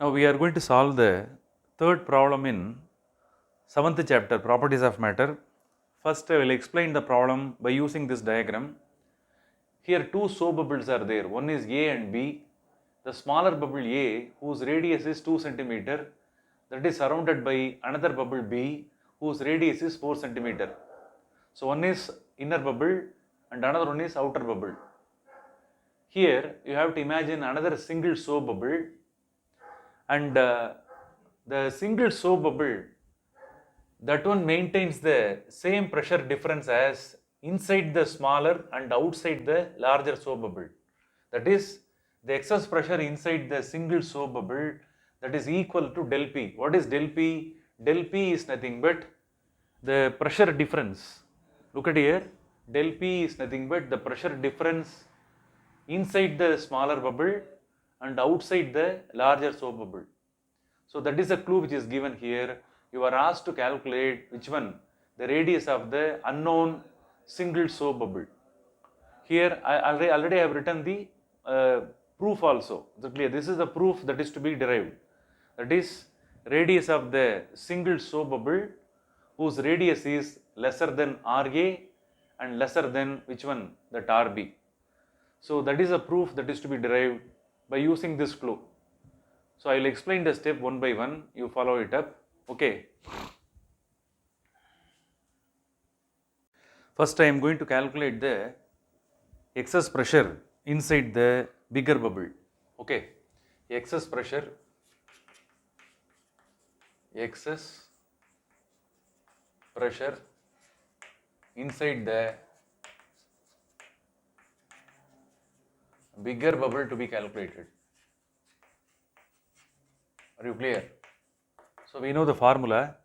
Now we are going to solve the third problem in 7th chapter, Properties of Matter. First I will explain the problem by using this diagram. Here two soap bubbles are there, one is A and B. The smaller bubble A, whose radius is 2 centimeter, that is surrounded by another bubble B whose radius is 4 centimeter. So one is inner bubble and another one is outer bubble. Here you have to imagine another single soap bubble, and the single soap bubble, that one maintains the same pressure difference as inside the smaller and outside the larger soap bubble. That is, the excess pressure inside the single soap bubble, that is equal to del P. What is del P? Del P is nothing but the pressure difference. Look at here, del P is nothing but the pressure difference inside the smaller bubble and outside the larger soap bubble. So that is a clue which is given here. You are asked to calculate which one, the radius of the unknown single soap bubble. Here I already have written the proof also. So clear, this is the proof that is to be derived. That is, radius of the single soap bubble whose radius is lesser than RA and lesser than which one, that RB. So that is a proof that is to be derived by using this clue. So I will explain the step one by one, you follow it up. Okay. First I am going to calculate the excess pressure inside the bigger bubble. Okay. Excess pressure inside the bigger bubble to be calculated. Are you clear? So we know the formula.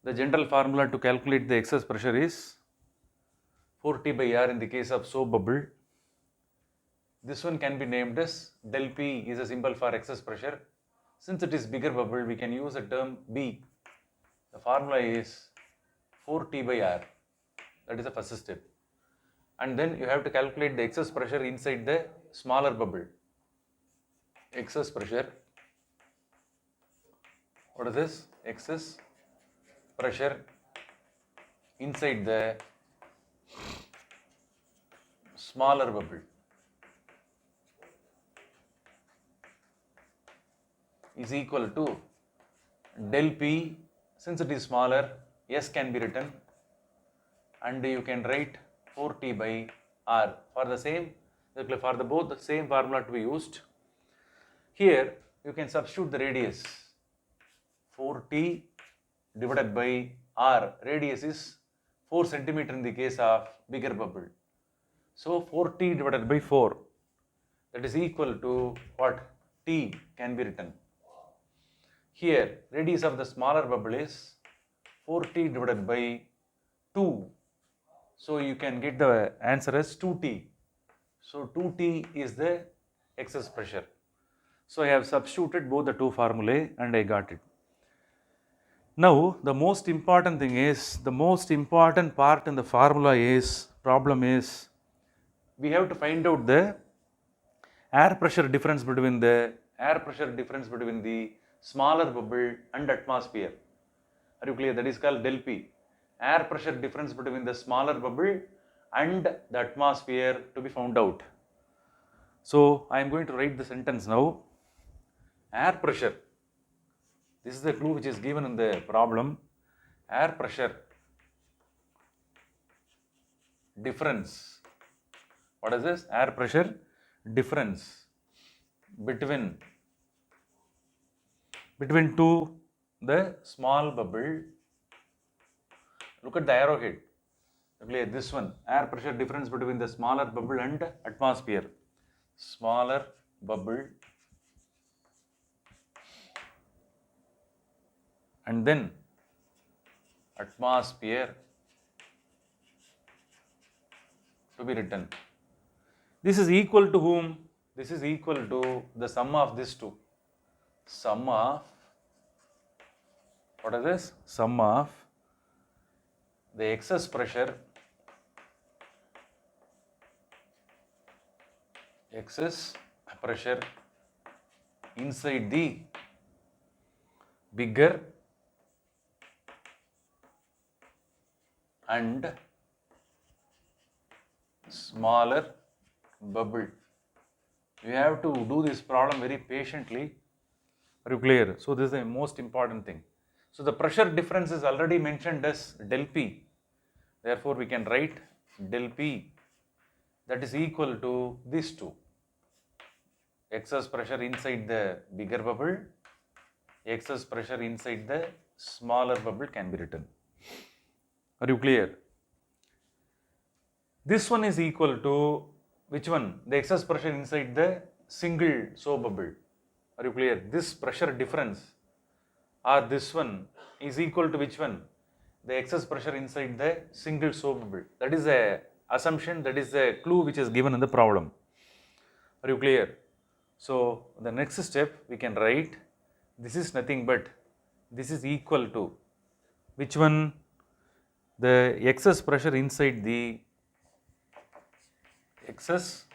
The general formula to calculate the excess pressure is 4T by R in the case of soap bubble. This one can be named as del P, is a symbol for excess pressure. Since it is bigger bubble, we can use the term B. The formula is 4T by R. That is the first step. And then you have to calculate the excess pressure inside the smaller bubble. Excess pressure. What is this? Excess pressure inside the smaller bubble is equal to del P. Since it is smaller, S can be written, and you can write 4T by R for the same, for the both the same formula to be used. Here you can substitute the radius. 4T divided by R, radius is 4 centimeter in the case of bigger bubble. So 4T divided by 4, that is equal to what? T can be written. Here radius of the smaller bubble is 4T divided by 2. So you can get the answer as 2T. So 2T is the excess pressure. So I have substituted both the two formulae and I got it. Now the most important thing is, the most important part in the formula is, problem is, we have to find out the air pressure difference between the smaller bubble and atmosphere. Are you clear? That is called del P. Air pressure difference between the smaller bubble and the atmosphere to be found out. So I am going to write the sentence now. Air pressure, this is the clue which is given in the problem. Air pressure difference. What is this? Air pressure difference between two the small bubble. Look at the arrowhead. Okay, this one, air pressure difference between the smaller bubble and atmosphere. Smaller bubble and then atmosphere to be written. This is equal to whom? This is equal to the sum of these two. Sum of, what is this? Sum of the excess pressure inside the bigger and smaller bubble. You have to do this problem very patiently. Are you clear? So this is the most important thing. So the pressure difference is already mentioned as del P. Therefore we can write del P, that is equal to these two. Excess pressure inside the bigger bubble, excess pressure inside the smaller bubble can be written. Are you clear? This one is equal to which one? The excess pressure inside the single soap bubble. Are you clear? This pressure difference or this one is equal to which one? The excess pressure inside the single soap bubble. That is a assumption, that is a clue which is given in the problem. Are you clear? So the next step we can write, this is nothing but this is equal to which one? The excess pressure inside the excess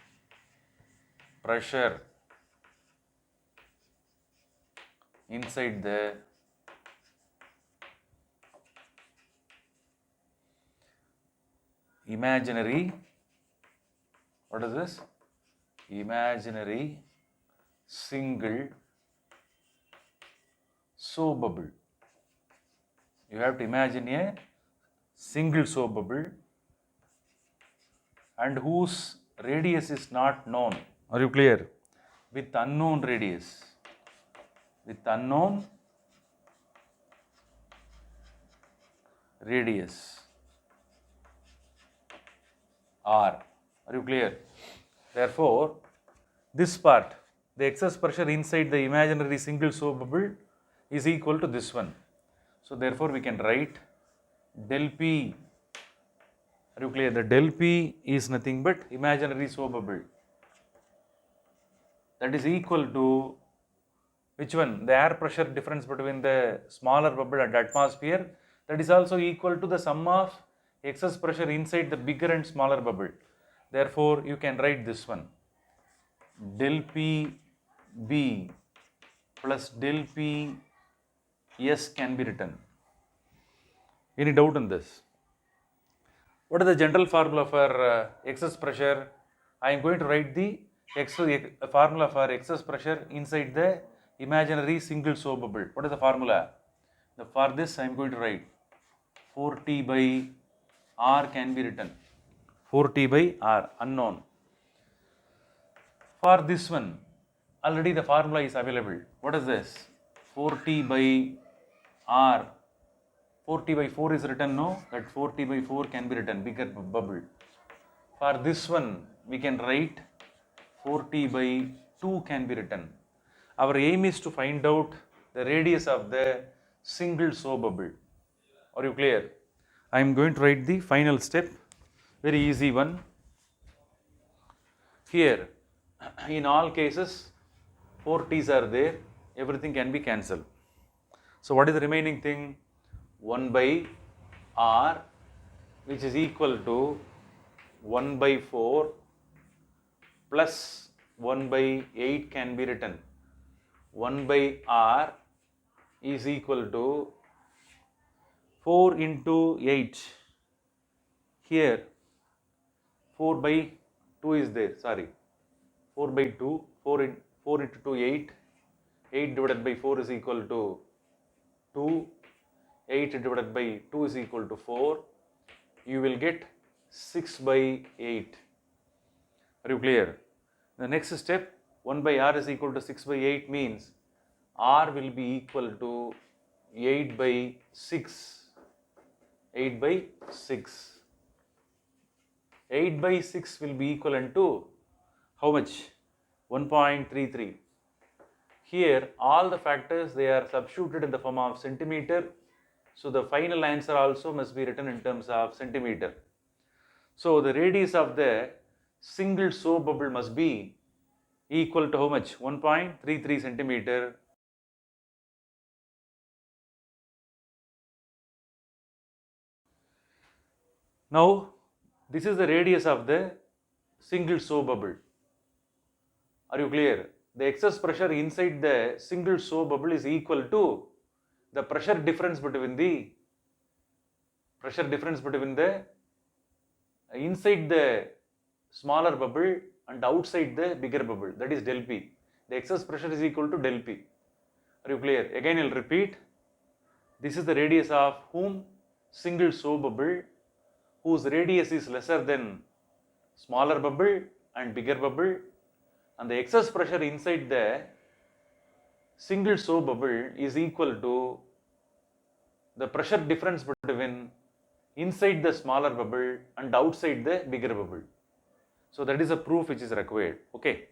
pressure inside the imaginary, what is this? Imaginary single soap bubble. You have to imagine a single soap bubble and whose radius is not known. Are you clear? With unknown radius. With unknown radius R. Are you clear? Therefore, this part, the excess pressure inside the imaginary single soap bubble is equal to this one. So therefore we can write del P. Are you clear? The del P is nothing but imaginary soap bubble. That is equal to which one? The air pressure difference between the smaller bubble and atmosphere. That is also equal to the sum of excess pressure inside the bigger and smaller bubble. Therefore, you can write this one. Del P B plus del P S can be written. Any doubt in this? What is the general formula for excess pressure? I am going to write the formula for excess pressure inside the imaginary single soap bubble. What is the formula? For this I am going to write 4T by R can be written. 4T by R, unknown. For this one, already the formula is available. What is this? 4T by R. 4T by 4 is written, no? That 4T by 4 can be written, bigger bubble. For this one, we can write 4T by 2 can be written. Our aim is to find out the radius of the single soap bubble. Are you clear? I am going to write the final step, very easy one. Here, in all cases, 4 T's are there, everything can be cancelled. So what is the remaining thing? 1 by R, which is equal to 1 by 4 plus 1 by 8 can be written. 1 by R is equal to 4 into 8. Here 4 by 2 is there, sorry. 4 by 2, 4 into 2, 8. 8 divided by 4 is equal to 2. 8 divided by 2 is equal to 4. You will get 6 by 8. Are you clear? The next step, 1 by R is equal to 6 by 8 means R will be equal to 8 by 6. 8 by 6. 8 by 6 will be equivalent to how much? 1.33. Here all the factors, they are substituted in the form of centimeter. So the final answer also must be written in terms of centimeter. So the radius of the single soap bubble must be equal to how much? 1.33 centimeter. Now this is the radius of the single soap bubble. Are you clear? the excess pressure inside the single soap bubble is equal to the pressure difference between the inside the smaller bubble and outside the bigger bubble, that is del P. The excess pressure is equal to del P. Are you clear? Again, I'll repeat. This is the radius of whom? Single soap bubble, whose radius is lesser than smaller bubble and bigger bubble, and the excess pressure inside the single soap bubble is equal to the pressure difference between inside the smaller bubble and outside the bigger bubble. So that is a proof which is required. Okay.